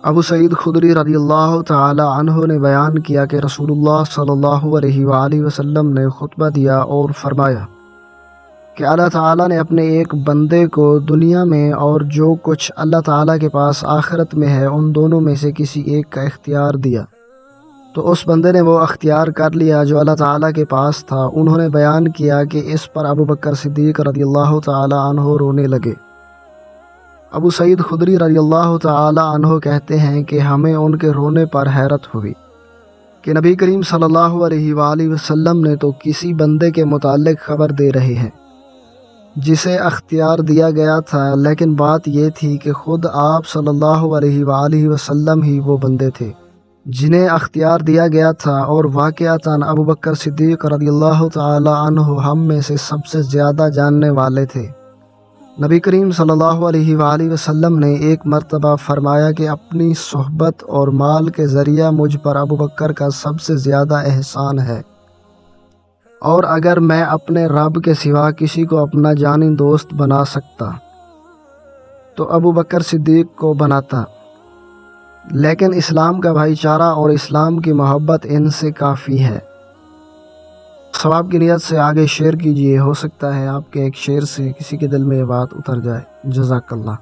ابو سعید خدری رضی اللہ تعالی عنہ نے بیان کیا کہ رسول اللہ صلی اللہ علیہ وآلہ وسلم نے خطبہ دیا اور فرمایا کہ اللہ تعالیٰ نے اپنے ایک بندے کو دنیا میں اور جو کچھ اللہ تعالیٰ کے پاس آخرت میں ہے ان دونوں میں سے کسی ایک کا اختیار دیا، تو اس بندے نے وہ اختیار کر لیا جو اللہ تعالیٰ کے پاس تھا۔ انہوں نے بیان کیا کہ اس پر ابو بکر صدیق رضی اللہ تعالی عنہ رونے لگے۔ ابو سعید خدری رضی اللہ تعالی عنہ کہتے ہیں کہ ہمیں ان کے رونے پر حیرت ہوئی کہ نبی کریم صلی اللہ علیہ وآلہ وسلم نے تو کسی بندے کے متعلق خبر دے رہے ہیں جسے اختیار دیا گیا تھا، لیکن بات یہ تھی کہ خود آپ صلی اللہ علیہ وآلہ وسلم ہی وہ بندے تھے جنہیں اختیار دیا گیا تھا، اور واقعتاً ابو بکر صدیق رضی اللہ تعالی عنہ ہم میں سے سب سے زیادہ جاننے والے تھے۔ نبی کریم صلی اللہ علیہ وآلہ وسلم نے ایک مرتبہ فرمایا کہ اپنی صحبت اور مال کے ذریعہ مجھ پر ابو بکر کا سب سے زیادہ احسان ہے، اور اگر میں اپنے رب کے سوا کسی کو اپنا جانی دوست بنا سکتا تو ابو بکر صدیق کو بناتا، لیکن اسلام کا بھائی چارہ اور اسلام کی محبت ان سے کافی ہے۔ ثواب کی نیت سے آگے شیئر کیجئے، ہو سکتا ہے آپ کے ایک شیئر سے کسی کے دل میں یہ بات اتر جائے۔ جزاک اللہ۔